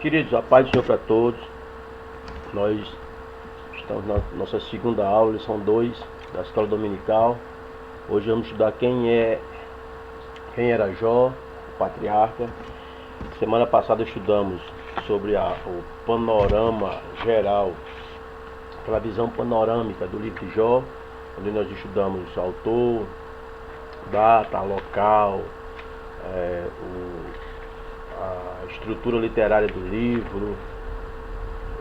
queridos, a paz do Senhor para todos. Nós estamos na nossa segunda aula, lição 2 da escola dominical. Hoje vamos estudar quem era Jó, o patriarca. Semana passada estudamos sobre o panorama geral, aquela visão panorâmica do livro de Jó, onde nós estudamos autor, data, local, a estrutura literária do livro,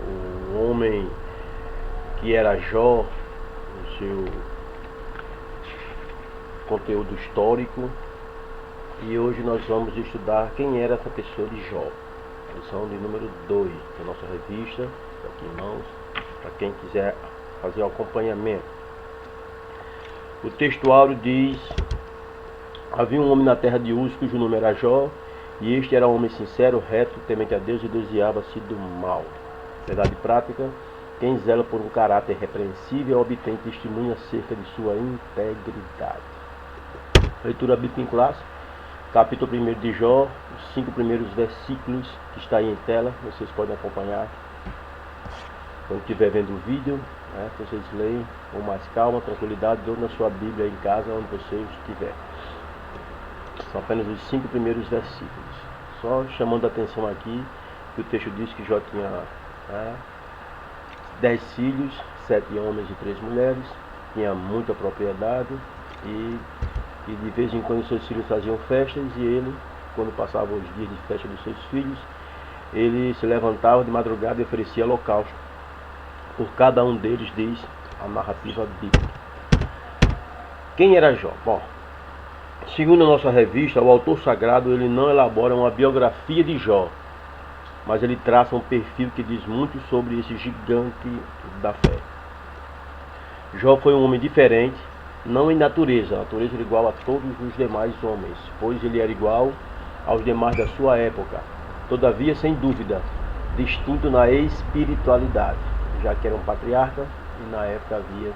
o homem que era Jó, o seu conteúdo histórico. E hoje nós vamos estudar quem era essa pessoa de Jó. Lição de número 2 da nossa revista, aqui em mãos, para quem quiser fazer o acompanhamento. O textuário diz: havia um homem na terra de Uz, cujo nome era Jó, e este era um homem sincero, reto, temente a Deus, e desviava-se do mal. Verdade prática: quem zela por um caráter repreensível obtém testemunho acerca de sua integridade. Leitura bíblica em classe, capítulo 1 de Jó, os 5 primeiros versículos que está aí em tela, vocês podem acompanhar. Quando estiver vendo o vídeo, vocês leem com mais calma, tranquilidade, ou na sua Bíblia em casa, onde você estiver. São apenas os 5 primeiros versículos. Só chamando a atenção aqui, que o texto diz que Jó tinha 10 filhos, 7 homens e 3 mulheres, tinha muita propriedade e de vez em quando seus filhos faziam festas, e ele, quando passava os dias de festa dos seus filhos, ele se levantava de madrugada e oferecia holocausto por cada um deles, diz a narrativa bíblica. Quem era Jó? Bom, segundo a nossa revista, o autor sagrado ele não elabora uma biografia de Jó, mas ele traça um perfil que diz muito sobre esse gigante da fé. Jó foi um homem diferente, não em natureza. A natureza era igual a todos os demais homens, pois ele era igual aos demais da sua época. Todavia, sem dúvida, distinto na espiritualidade, já que era um patriarca e na época havia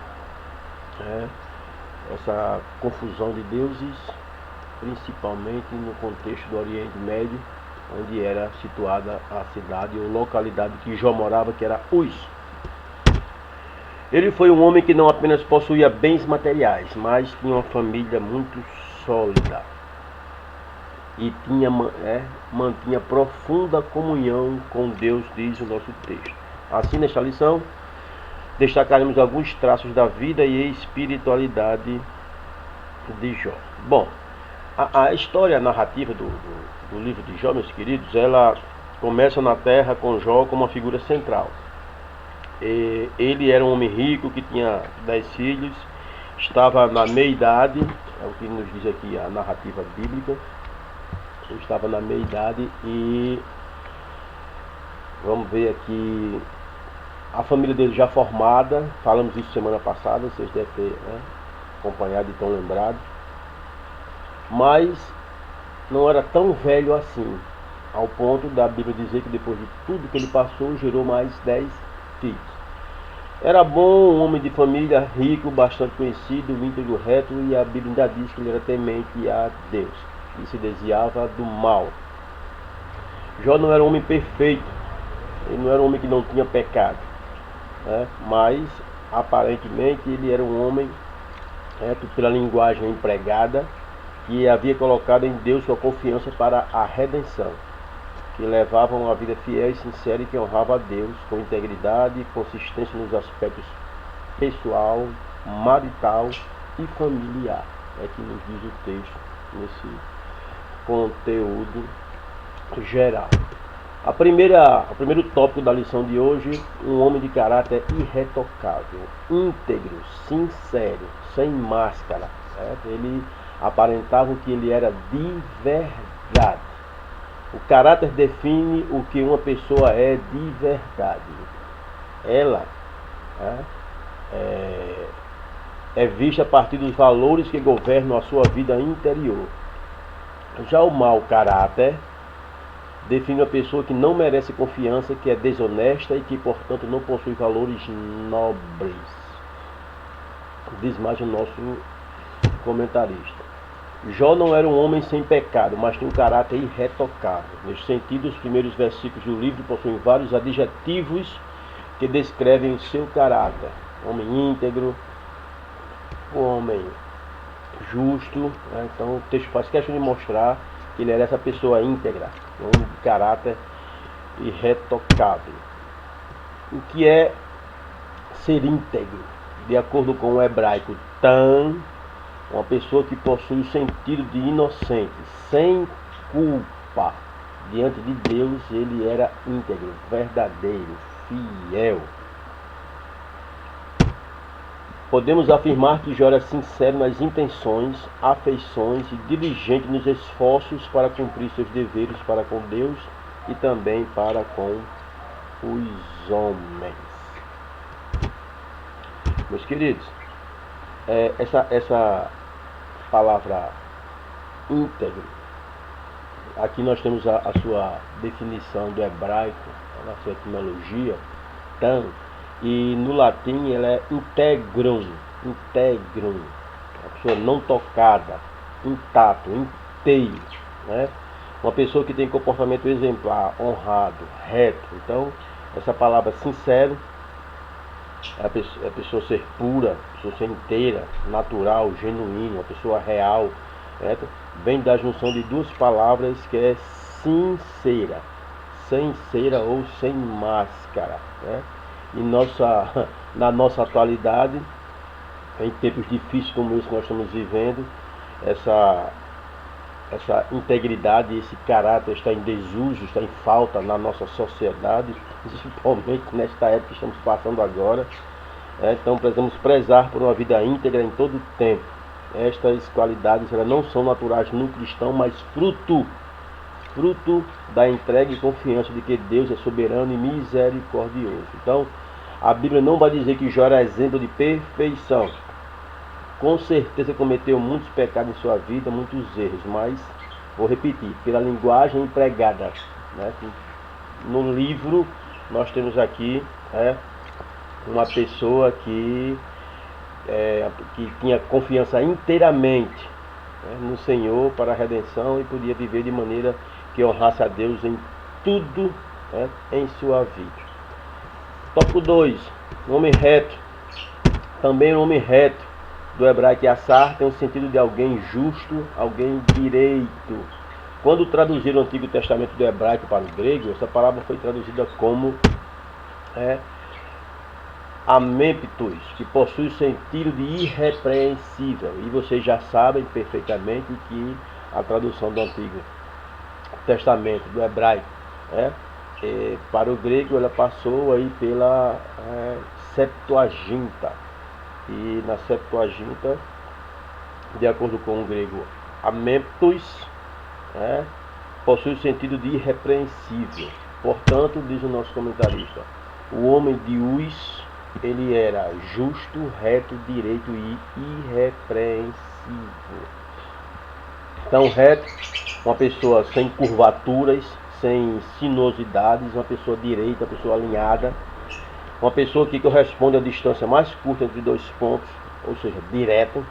essa confusão de deuses, principalmente no contexto do Oriente Médio, onde era situada a cidade ou localidade que Jó morava, que era Uz. Ele foi um homem que não apenas possuía bens materiais, mas tinha uma família muito sólida e mantinha profunda comunhão com Deus, diz o nosso texto. Assim, nesta lição, destacaremos alguns traços da vida e espiritualidade de Jó. Bom, a história narrativa do livro de Jó, meus queridos, ela começa na terra com Jó como uma figura central. Ele era um homem rico que tinha 10 filhos, estava na meia-idade, é o que nos diz aqui a narrativa bíblica. Ele estava na meia-idade e vamos ver aqui a família dele já formada. Falamos isso semana passada, vocês devem ter acompanhado e tão lembrado. Mas não era tão velho assim, ao ponto da Bíblia dizer que depois de tudo que ele passou, gerou mais 10 filhos. Era bom, um homem de família, rico, bastante conhecido, íntegro, reto, e a Bíblia ainda diz que ele era temente a Deus e se desviava do mal. Jó não era um homem perfeito, ele não era um homem que não tinha pecado, mas aparentemente ele era um homem, pela linguagem empregada, que havia colocado em Deus sua confiança para a redenção, que levava uma vida fiel e sincera e que honrava a Deus com integridade e consistência nos aspectos pessoal, marital e familiar. É que nos diz o texto nesse conteúdo geral. O primeiro tópico da lição de hoje: um homem de caráter irretocável, íntegro, sincero, sem máscara. Ele aparentava que ele era de verdade. O caráter define o que uma pessoa é de verdade. Ela é vista a partir dos valores que governam a sua vida interior. Já o mau caráter define uma pessoa que não merece confiança, que é desonesta e que, portanto, não possui valores nobres. Diz mais o nosso comentarista. Jó não era um homem sem pecado, mas tinha um caráter irretocável. Nesse sentido, os primeiros versículos do livro possuem vários adjetivos que descrevem o seu caráter. Homem íntegro, o homem justo, né? Então o texto faz questão de mostrar que ele era essa pessoa íntegra, um homem de caráter irretocável. O que é ser íntegro? De acordo com o hebraico tam, uma pessoa que possui o sentido de inocente, sem culpa. Diante de Deus ele era íntegro, verdadeiro, fiel. Podemos afirmar que Jó era sincero nas intenções, afeições e diligente nos esforços para cumprir seus deveres para com Deus e também para com os homens. Meus queridos, essa palavra íntegro, aqui nós temos a sua definição do hebraico, a sua etimologia, tam, e no latim ela é integrum, uma pessoa não tocada, intacto, inteiro, né? Uma pessoa que tem comportamento exemplar, honrado, reto. Então, essa palavra sincero, a pessoa ser pura, a pessoa ser inteira, natural, genuína, uma pessoa real, certo? Vem da junção de duas palavras que é sincera, sem cera ou sem máscara, né? E na nossa atualidade, em tempos difíceis como esse que nós estamos vivendo, essa integridade, esse caráter está em desuso, está em falta na nossa sociedade, principalmente nesta época que estamos passando agora. Então precisamos prezar por uma vida íntegra em todo o tempo. Estas qualidades elas não são naturais no cristão, mas fruto da entrega e confiança de que Deus é soberano e misericordioso. Então, a Bíblia não vai dizer que Jó era exemplo de perfeição. Com certeza cometeu muitos pecados em sua vida, muitos erros, mas, vou repetir, pela linguagem empregada, né? No livro, nós temos aqui uma pessoa que tinha confiança inteiramente, no Senhor para a redenção e podia viver de maneira que honrasse a Deus em tudo, em sua vida. Tópico 2, homem reto. Também o homem reto do hebraico Yassar tem o sentido de alguém justo, alguém direito. Quando traduziram o Antigo Testamento do hebraico para o grego, essa palavra foi traduzida como amemptos, que possui o sentido de irrepreensível. E vocês já sabem perfeitamente que a tradução do Antigo Testamento do hebraico para o grego, ela passou aí pela Septuaginta. E na Septuaginta, de acordo com o grego, amemptos possui o sentido de irrepreensível. Portanto, diz o nosso comentarista, o homem de Uz, ele era justo, reto, direito e irrepreensível. Então, reto, uma pessoa sem curvaturas, sem sinuosidades, uma pessoa direita, uma pessoa alinhada, uma pessoa que corresponde à distância mais curta entre dois pontos, ou seja, direto.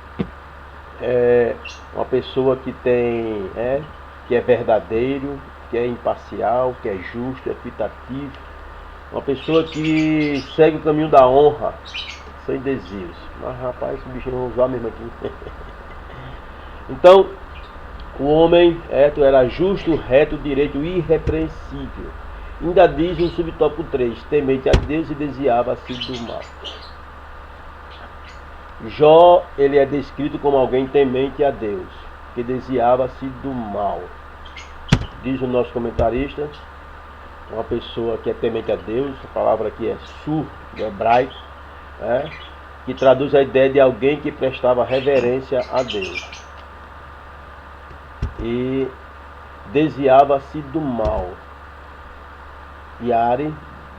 Uma pessoa que tem, que é verdadeiro, que é imparcial, que é justo, equitativo. Uma pessoa que segue o caminho da honra, sem desvios. Mas rapaz, esse bichinho não usar mesmo aqui. Então, o homem reto era justo, reto, direito e irrepreensível. Ainda diz no subtópico 3, temente a Deus e desviava-se do mal. Jó, ele é descrito como alguém temente a Deus, que desviava-se do mal. Diz o nosso comentarista, uma pessoa que é temente a Deus, a palavra aqui é sur, do hebraico, que traduz a ideia de alguém que prestava reverência a Deus. E desviava-se do mal. Yari,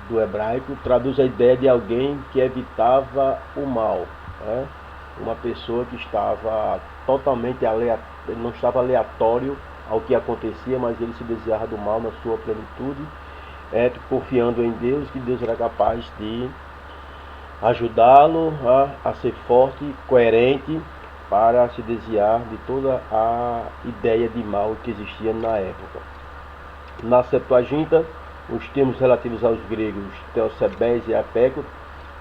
do hebraico, traduz a ideia de alguém que evitava o mal. Uma pessoa que estava totalmente ele não estava aleatório ao que acontecia, mas ele se desviava do mal na sua plenitude, confiando em Deus, que Deus era capaz de ajudá-lo a ser forte, coerente para se desviar de toda a ideia de mal que existia na época. Na Septuaginta, os termos relativos aos gregos Theosebes e Apeco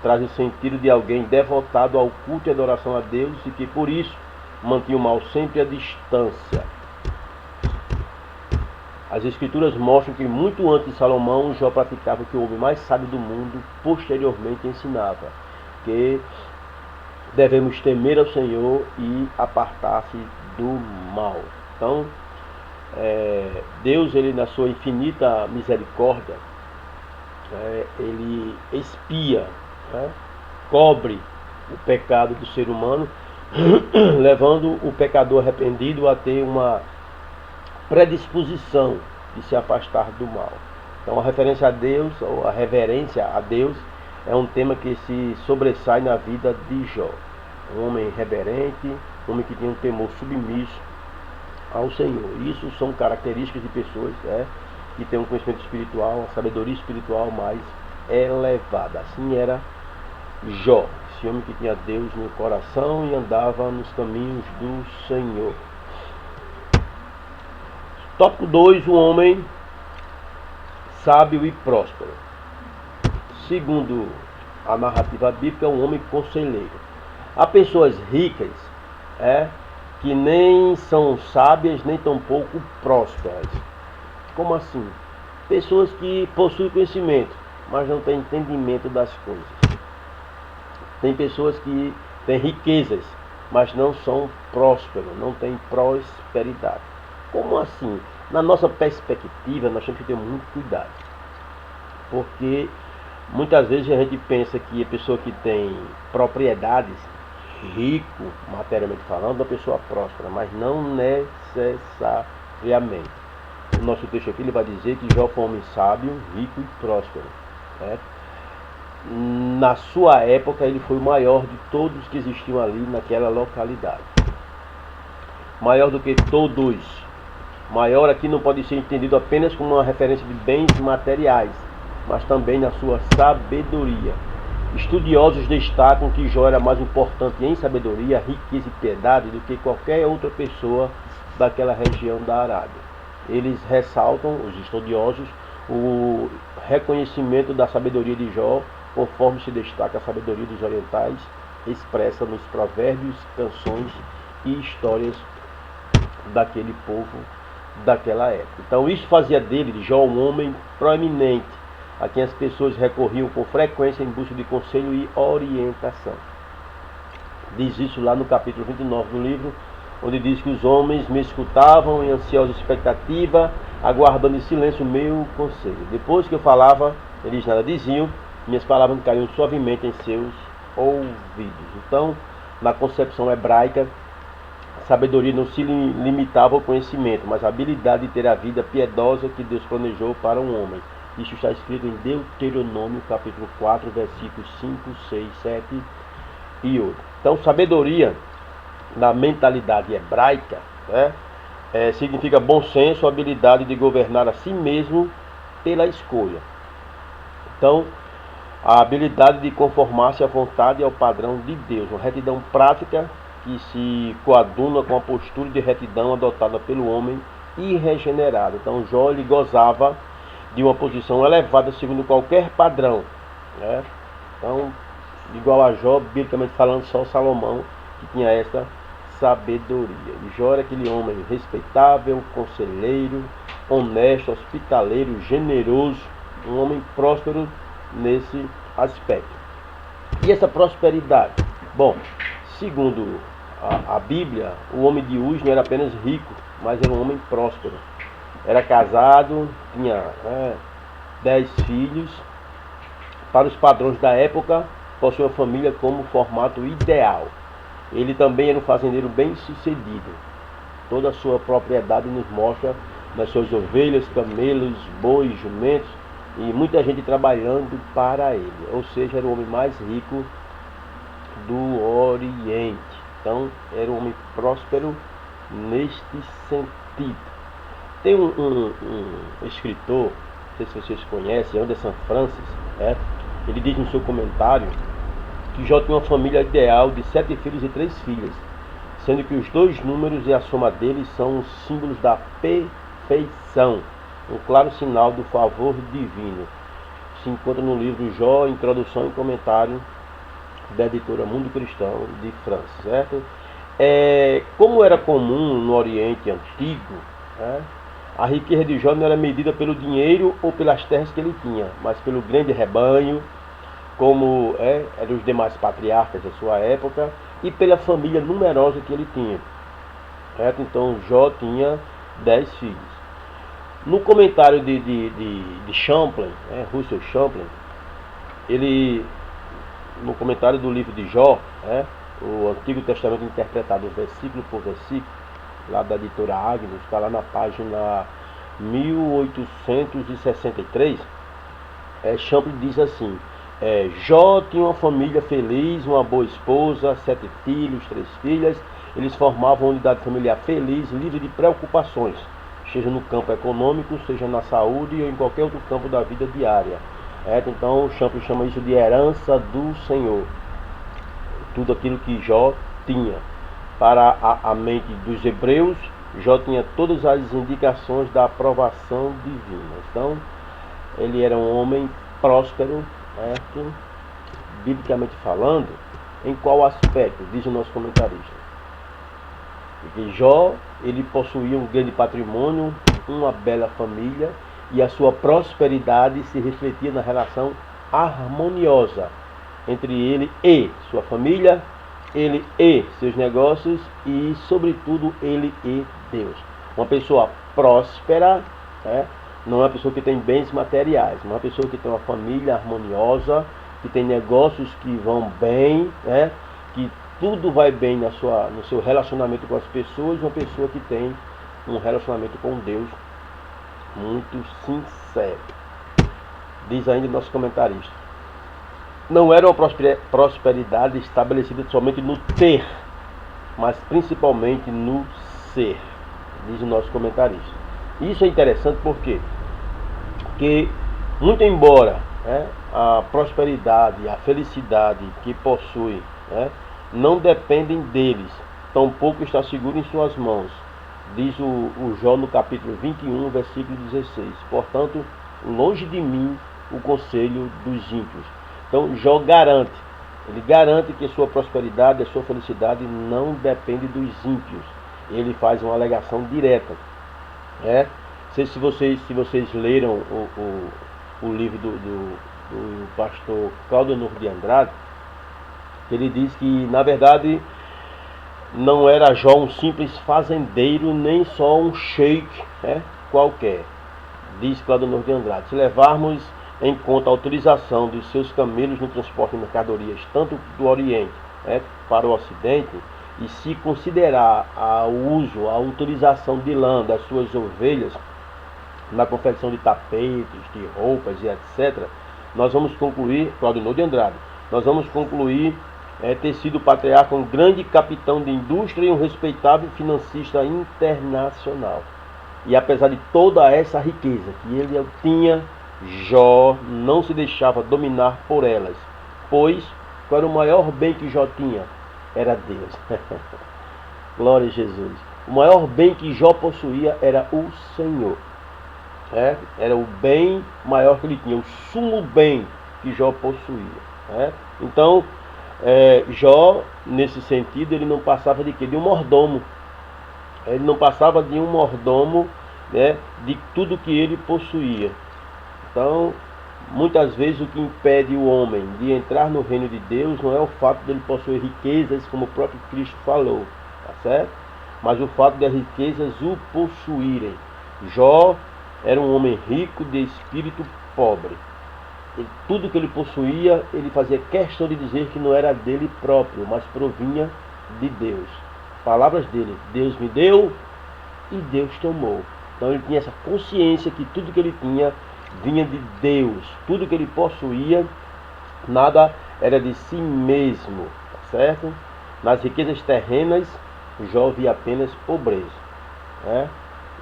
trazem o sentido de alguém devotado ao culto e adoração a Deus e que por isso mantinha o mal sempre à distância. As escrituras mostram que muito antes de Salomão, Jó praticava o que o homem mais sábio do mundo posteriormente ensinava, que devemos temer ao Senhor e apartar-se do mal. Então, Deus, ele na sua infinita misericórdia, ele expia, cobre o pecado do ser humano, levando o pecador arrependido a ter uma predisposição de se afastar do mal. Então a referência a Deus, ou a reverência a Deus, é um tema que se sobressai na vida de Jó. Um homem reverente, um homem que tinha um temor submisso ao Senhor. Isso são características de pessoas que têm um conhecimento espiritual, uma sabedoria espiritual mais elevada. Assim era Jó, esse homem que tinha Deus no coração e andava nos caminhos do Senhor. Tópico 2, um homem sábio e próspero. Segundo a narrativa bíblica, é um homem conselheiro. Há pessoas ricas que nem são sábias, nem tampouco prósperas. Como assim? Pessoas que possuem conhecimento, mas não têm entendimento das coisas. Tem pessoas que têm riquezas, mas não são prósperos, não têm prosperidade. Como assim? Na nossa perspectiva, nós temos que ter muito cuidado. Porque muitas vezes a gente pensa que a pessoa que tem propriedades, rico, materialmente falando, é uma pessoa próspera, mas não necessariamente. O nosso texto aqui ele vai dizer que Jó foi um homem sábio, rico e próspero. Na sua época, ele foi o maior de todos que existiam ali naquela localidade. Maior do que todos. Maior aqui não pode ser entendido apenas como uma referência de bens materiais, mas também na sua sabedoria. Estudiosos destacam que Jó era mais importante em sabedoria, riqueza e piedade do que qualquer outra pessoa daquela região da Arábia. Eles ressaltam, os estudiosos, o reconhecimento da sabedoria de Jó, conforme se destaca a sabedoria dos orientais, expressa nos provérbios, canções e histórias daquele povo daquela época. Então isso fazia dele, de Jó, um homem proeminente, a quem as pessoas recorriam com frequência em busca de conselho e orientação. Diz isso lá no capítulo 29 do livro, onde diz que os homens me escutavam em ansiosa expectativa, aguardando em silêncio o meu conselho. Depois que eu falava, eles nada diziam, minhas palavras caíam suavemente em seus ouvidos. Então, na concepção hebraica, a sabedoria não se limitava ao conhecimento, mas a habilidade de ter a vida piedosa que Deus planejou para um homem. Isso está escrito em Deuteronômio, capítulo 4, versículos 5, 6, 7 e 8. Então, sabedoria, na mentalidade hebraica, significa bom senso, habilidade de governar a si mesmo pela escolha. Então, a habilidade de conformar-se à vontade e ao padrão de Deus, uma retidão prática que se coaduna com a postura de retidão adotada pelo homem irregenerado. Então Jó ele gozava de uma posição elevada segundo qualquer padrão. Então, igual a Jó, biblicamente falando, só Salomão que tinha essa sabedoria. E Jó era aquele homem respeitável, conselheiro, honesto, hospitaleiro, generoso, um homem próspero nesse aspecto. E essa prosperidade? Bom, segundo a Bíblia, o homem de Uz não era apenas rico, mas era um homem próspero. Era casado, tinha 10 filhos. Para os padrões da época, possuía uma família como formato ideal. Ele também era um fazendeiro bem sucedido. Toda a sua propriedade nos mostra nas suas ovelhas, camelos, bois, jumentos e muita gente trabalhando para ele. Ou seja, era o homem mais rico do Oriente. Então, era um homem próspero neste sentido. Tem um escritor, não sei se vocês conhecem, Anderson Francis, ele diz no seu comentário que Jó tinha uma família ideal de 7 filhos e 3 filhas. sendo que os dois números e a soma deles são os símbolos da perfeição, um claro sinal do favor divino. Se encontra no livro Jó, introdução e comentário da editora Mundo Cristão de França, certo? Como era comum no Oriente Antigo, né, a riqueza de Jó não era medida pelo dinheiro ou pelas terras que ele tinha, mas pelo grande rebanho, como eram os demais patriarcas da sua época, e pela família numerosa que ele tinha. Certo? Então Jó tinha 10 filhos. No comentário de Champlain, Russell Champlain, ele, no comentário do livro de Jó, o Antigo Testamento interpretado versículo por versículo, lá da editora Agnus, está lá na página 1863, Champlain diz assim: Jó tinha uma família feliz, uma boa esposa, 7 filhos, 3 filhas. Eles formavam uma unidade familiar feliz, livre de preocupações, seja no campo econômico, seja na saúde ou em qualquer outro campo da vida diária. Então, Champlain chama isso de herança do Senhor. Tudo aquilo que Jó tinha. Para a mente dos hebreus, Jó tinha todas as indicações da aprovação divina. Então, ele era um homem próspero, certo? Biblicamente falando. Em qual aspecto? Diz o nosso comentarista. Porque Jó, ele possuía um grande patrimônio, uma bela família, e a sua prosperidade se refletia na relação harmoniosa entre ele e sua família, ele e seus negócios e, sobretudo, ele e Deus. Uma pessoa próspera, não é uma pessoa que tem bens materiais, uma pessoa que tem uma família harmoniosa, que tem negócios que vão bem, que tudo vai bem no seu relacionamento com as pessoas, uma pessoa que tem um relacionamento com Deus muito sincero. Diz ainda o nosso comentarista: não era uma prosperidade estabelecida somente no ter, mas principalmente no ser, diz o nosso comentarista. Isso é interessante porque muito embora a prosperidade, a felicidade que possui, não dependem deles, tampouco está seguro em suas mãos, diz o Jó no capítulo 21, versículo 16. Portanto, longe de mim o conselho dos ímpios. Então Jó garante que a sua prosperidade, a sua felicidade não depende dos ímpios. Ele faz uma alegação direta. Não sei se vocês leram o livro do pastor Claudenor de Andrade. Ele diz que, na verdade, não era Jó um simples fazendeiro, nem só um sheik qualquer. Diz Claudenor de Andrade: se levarmos em conta a utilização dos seus camelos no transporte de mercadorias, tanto do Oriente para o Ocidente, e se considerar o uso, a utilização de lã das suas ovelhas na confecção de tapetes, de roupas e etc., nós vamos concluir, Claudenor de Andrade, ter sido patriarca, um grande capitão de indústria e um respeitável financista internacional. E apesar de toda essa riqueza que ele tinha, Jó não se deixava dominar por elas, pois qual era o maior bem que Jó tinha? Era Deus. Glória a Jesus. O maior bem que Jó possuía era o Senhor. Era o bem maior que ele tinha, o sumo bem que Jó possuía. Então, Jó, nesse sentido, ele não passava de quê? De um mordomo. Ele não passava de um mordomo, de tudo que ele possuía. Então, muitas vezes o que impede o homem de entrar no reino de Deus não é o fato de ele possuir riquezas, como o próprio Cristo falou, tá certo? Mas o fato de as riquezas o possuírem. Jó era um homem rico de espírito pobre. Tudo que ele possuía, ele fazia questão de dizer que não era dele próprio, mas provinha de Deus. Palavras dele: Deus me deu e Deus tomou. Então ele tinha essa consciência que tudo que ele tinha vinha de Deus. Tudo que ele possuía, nada era de si mesmo, tá certo? Nas riquezas terrenas, Jó via apenas pobreza.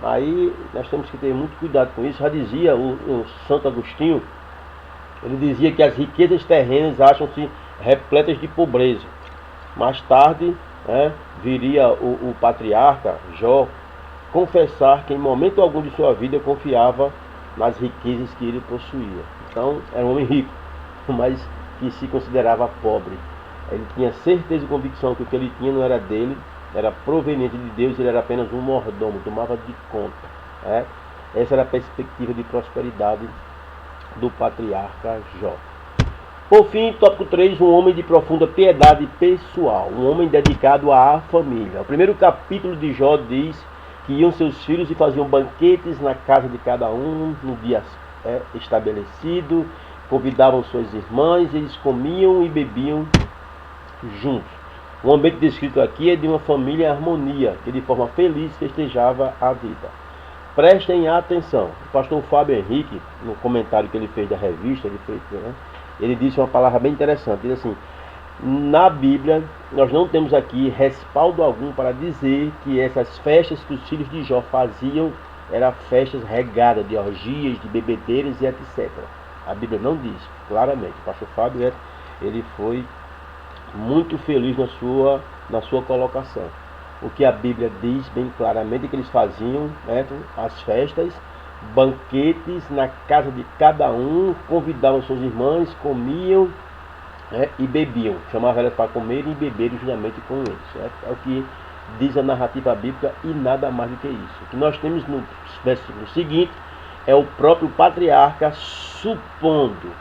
Aí nós temos que ter muito cuidado com isso. Já dizia o Santo Agostinho, ele dizia que as riquezas terrenas acham-se repletas de pobreza. Mais tarde, viria o patriarca Jó confessar que em momento algum de sua vida confiava nas riquezas que ele possuía. Então era um homem rico, mas que se considerava pobre. Ele tinha certeza e convicção que o que ele tinha não era dele, era proveniente de Deus, ele era apenas um mordomo, tomava de conta. Essa era a perspectiva de prosperidade do patriarca Jó. Por fim, tópico 3, um homem de profunda piedade pessoal, um homem dedicado à família. O primeiro capítulo de Jó diz que iam seus filhos e faziam banquetes na casa de cada um no dia estabelecido, convidavam suas irmãs, eles comiam e bebiam juntos. O ambiente descrito aqui é de uma família em harmonia, que de forma feliz festejava a vida. Prestem atenção, o pastor Fábio Henrique, no comentário que ele fez da revista, ele disse uma palavra bem interessante, ele diz assim: na Bíblia, nós não temos aqui respaldo algum para dizer que essas festas que os filhos de Jó faziam eram festas regadas de orgias, de bebedeiras e etc. A Bíblia não diz, claramente. O pastor Fábio, ele foi muito feliz na sua colocação. O que a Bíblia diz bem claramente é que eles faziam as festas, banquetes na casa de cada um, convidavam suas irmãs, comiam e bebiam, chamavam elas para comer e beber juntamente com eles. É o que diz a narrativa bíblica e nada mais do que isso. O que nós temos no versículo seguinte é o próprio patriarca supondo,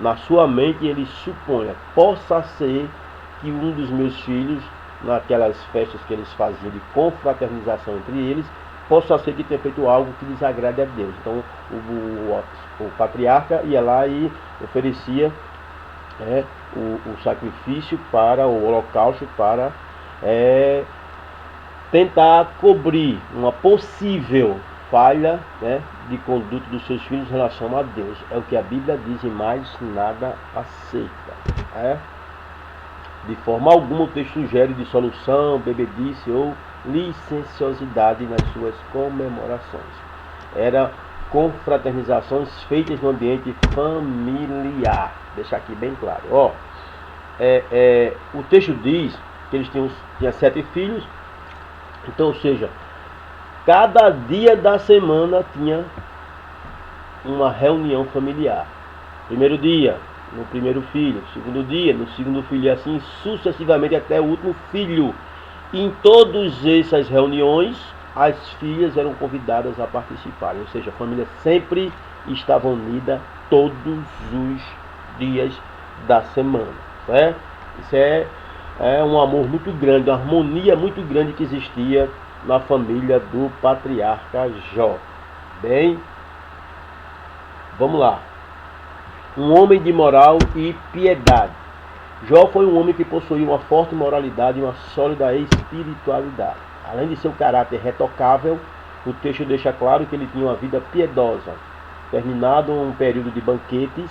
na sua mente ele suponha, possa ser que um dos meus filhos, naquelas festas que eles faziam de confraternização entre eles, possa ser que tenha feito algo que desagrade a Deus. Então o patriarca ia lá e oferecia o sacrifício para o holocausto, para tentar cobrir uma possível falha de conduta dos seus filhos em relação a Deus. É o que a Bíblia diz e mais nada aceita. De forma alguma o texto sugere dissolução, bebedice ou licenciosidade nas suas comemorações. Era confraternizações feitas no ambiente familiar. Deixa aqui bem claro. O texto diz que eles tinham 7 filhos. Então, ou seja, cada dia da semana tinha uma reunião familiar. Primeiro dia, no primeiro filho. Segundo dia, no segundo filho. E assim sucessivamente até o último filho. E em todas essas reuniões, as filhas eram convidadas a participarem. Ou seja, a família sempre estava unida todos os dias da semana. Isso é um amor muito grande, uma harmonia muito grande que existia na família do patriarca Jó. Bem, vamos lá. Um homem de moral e piedade. Jó foi um homem que possuía uma forte moralidade e uma sólida espiritualidade. Além de seu caráter retocável, o texto deixa claro que ele tinha uma vida piedosa. Terminado um período de banquetes,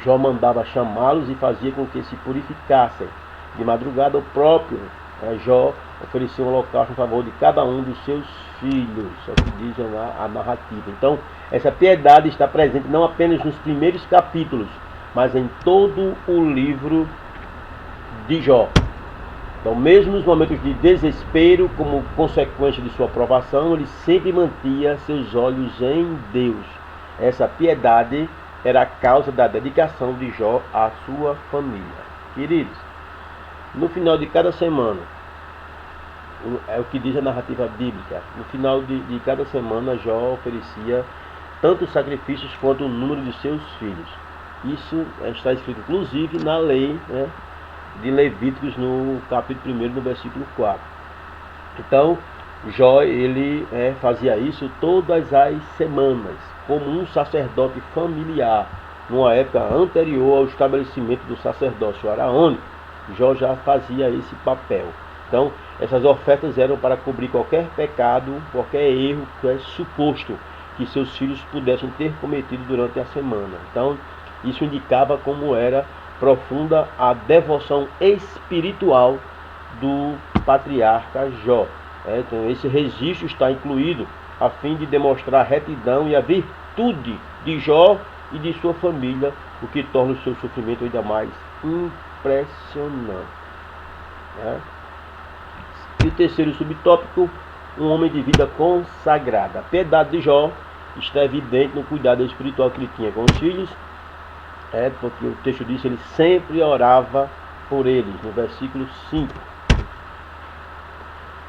Jó mandava chamá-los e fazia com que se purificassem. De madrugada, o próprio Jó oferecia um holocausto em favor de cada um dos seus filhos. É o que diz a narrativa. Então, essa piedade está presente não apenas nos primeiros capítulos, mas em todo o livro de Jó. Então, mesmo nos momentos de desespero, como consequência de sua provação, ele sempre mantinha seus olhos em Deus. Essa piedade era a causa da dedicação de Jó à sua família. Queridos, no final de cada semana, é o que diz a narrativa bíblica, no final de cada semana Jó oferecia tanto sacrifícios quanto o número de seus filhos. Isso está escrito inclusive na lei de Levíticos, no capítulo 1, no versículo 4. Então, Jó ele fazia isso todas as semanas, como um sacerdote familiar, numa época anterior ao estabelecimento do sacerdócio araônico. Jó já fazia esse papel. Então, essas ofertas eram para cobrir qualquer pecado, qualquer erro que é suposto que seus filhos pudessem ter cometido durante a semana. Então, isso indicava como era profunda a devoção espiritual do patriarca Jó. Então, esse registro está incluído a fim de demonstrar a retidão e a virtude de Jó e de sua família, o que torna o seu sofrimento ainda mais impressionante. né? E o terceiro subtópico, um homem de vida consagrada. A piedade de Jó está evidente no cuidado espiritual que ele tinha com os filhos, porque o texto diz que ele sempre orava por eles, no versículo 5.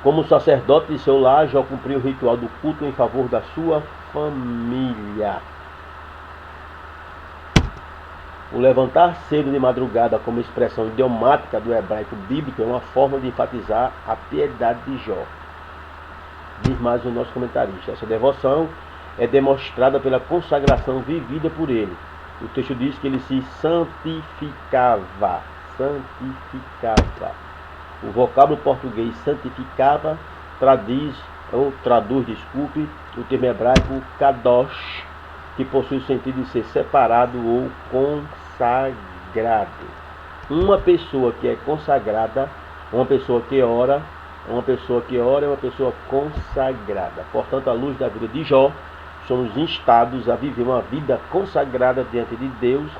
Como sacerdote de seu lar, Jó cumpriu o ritual do culto em favor da sua família. O levantar cedo de madrugada como expressão idiomática do hebraico bíblico é uma forma de enfatizar a piedade de Jó. Diz mais o nosso comentarista. Essa devoção é demonstrada pela consagração vivida por ele. O texto diz que ele se santificava. O vocábulo português santificava traduz, o termo hebraico kadosh, que possui o sentido de ser separado ou consagrado. Uma pessoa que é consagrada, uma pessoa que ora é uma pessoa consagrada. Portanto, à luz da vida de Jó, somos instados a viver uma vida consagrada diante de Deus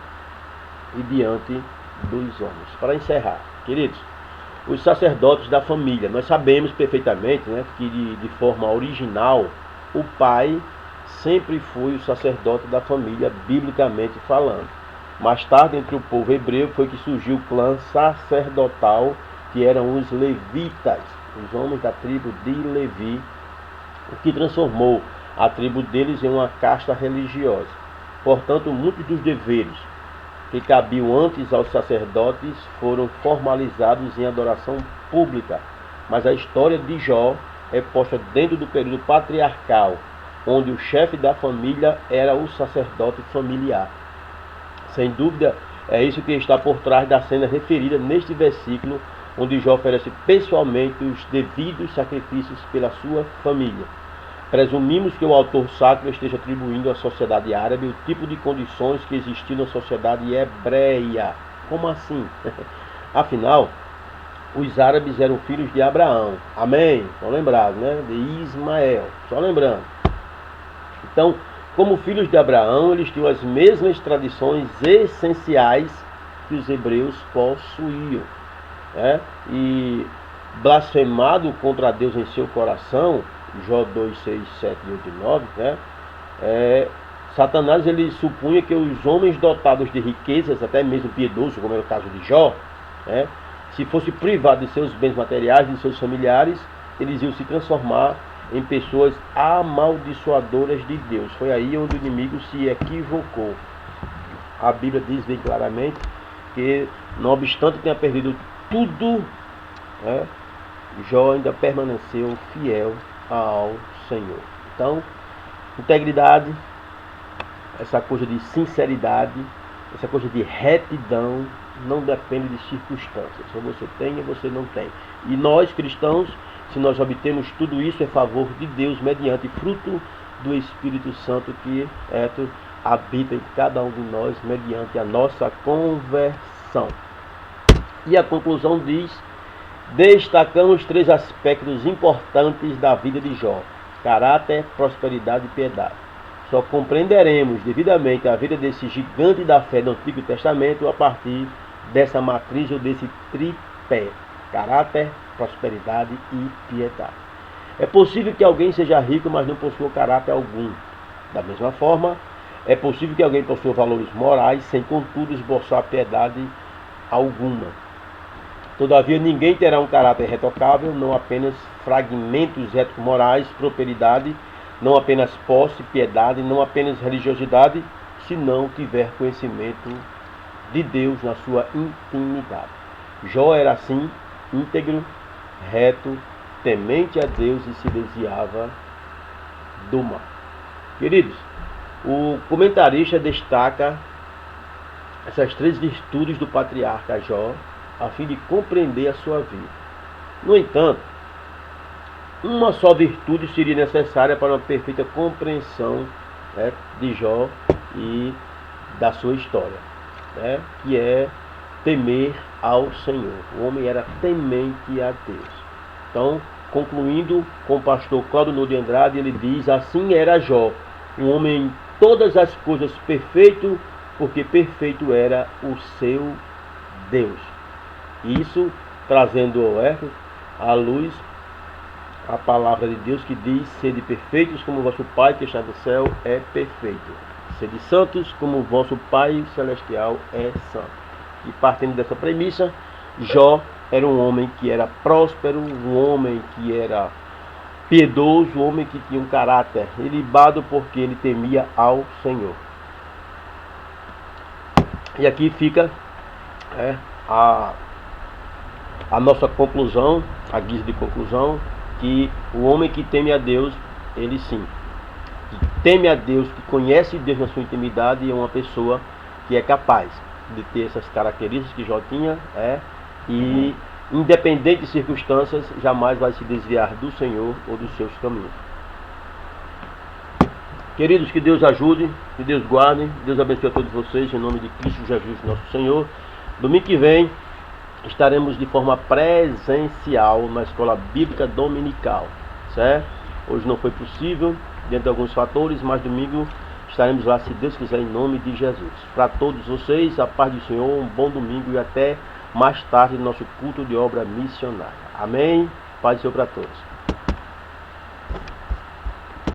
e diante dos homens. Para encerrar, queridos, os sacerdotes da família. Nós sabemos perfeitamente, né, que de forma original, o pai sempre foi o sacerdote da família, biblicamente falando. Mais tarde, entre o povo hebreu, foi que surgiu o clã sacerdotal, que eram os levitas, os homens da tribo de Levi, o que transformou a tribo deles em uma casta religiosa. Portanto, muitos dos deveres que cabiam antes aos sacerdotes foram formalizados em adoração pública. Mas a história de Jó é posta dentro do período patriarcal, onde o chefe da família era o sacerdote familiar. Sem dúvida, é isso que está por trás da cena referida neste versículo, onde Jó oferece pessoalmente os devidos sacrifícios pela sua família. Presumimos que o autor sacro esteja atribuindo à sociedade árabe o tipo de condições que existiam na sociedade hebreia. Como assim? Afinal, os árabes eram filhos de Abraão. Amém? Só lembrado, né? De Ismael. Só lembrando. Então, como filhos de Abraão, eles tinham as mesmas tradições essenciais que os hebreus possuíam. E blasfemado contra Deus em seu coração, Jó 2, 6, 7, 8 e 9, Satanás ele supunha que os homens dotados de riquezas, até mesmo piedosos, como é o caso de Jó, se fosse privado de seus bens materiais, de seus familiares, eles iam se transformar em pessoas amaldiçoadoras de Deus. Foi aí onde o inimigo se equivocou. A Bíblia diz bem claramente que, não obstante tenha perdido tudo, Jó ainda permaneceu fiel ao Senhor. Então, integridade, essa coisa de sinceridade, essa coisa de retidão, não depende de circunstâncias. Ou você tem ou você não tem. E nós, cristãos, se nós obtemos tudo isso, é favor de Deus, mediante fruto do Espírito Santo que habita em cada um de nós, mediante a nossa conversão. E a conclusão diz: destacamos 3 aspectos importantes da vida de Jó: caráter, prosperidade e piedade. Só compreenderemos devidamente a vida desse gigante da fé do Antigo Testamento a partir dessa matriz ou desse tripé: caráter, prosperidade e piedade. É possível que alguém seja rico, mas não possua caráter algum. Da mesma forma, é possível que alguém possua valores morais, sem contudo esboçar piedade alguma. Todavia, ninguém terá um caráter retocável, não apenas fragmentos ético-morais, prosperidade, não apenas posse, piedade, não apenas religiosidade, se não tiver conhecimento de Deus na sua intimidade. Jó era assim, íntegro, reto, temente a Deus e se desviava do mal. Queridos, o comentarista destaca essas 3 virtudes do patriarca Jó, a fim de compreender a sua vida. No entanto, uma só virtude seria necessária para uma perfeita compreensão de Jó e da sua história, que é temer ao Senhor. O homem era temente a Deus. Então, concluindo com o pastor Cláudio de Andrade, ele diz: assim era Jó, um homem em todas as coisas perfeito, porque perfeito era o seu Deus. Isso trazendo à luz a palavra de Deus que diz: sede perfeitos como vosso Pai que está no céu é perfeito. Sede santos como vosso Pai celestial é santo. E partindo dessa premissa, Jó era um homem que era próspero, um homem que era piedoso, um homem que tinha um caráter ilibado porque ele temia ao Senhor. E aqui fica a nossa conclusão, a guisa de conclusão, que o homem que teme a Deus, ele sim, que teme a Deus, que conhece Deus na sua intimidade, é uma pessoa que é capaz de ter essas características que Jó tinha, e independente de circunstâncias, jamais vai se desviar do Senhor ou dos seus caminhos. Queridos, que Deus ajude, que Deus guarde, Deus abençoe a todos vocês, em nome de Cristo Jesus, nosso Senhor. Domingo que vem estaremos de forma presencial na Escola Bíblica Dominical, certo? Hoje não foi possível, diante de alguns fatores, mas domingo estaremos lá, se Deus quiser, em nome de Jesus. Para todos vocês, a paz do Senhor, um bom domingo e até mais tarde no nosso culto de obra missionária. Amém? Paz do Senhor para todos.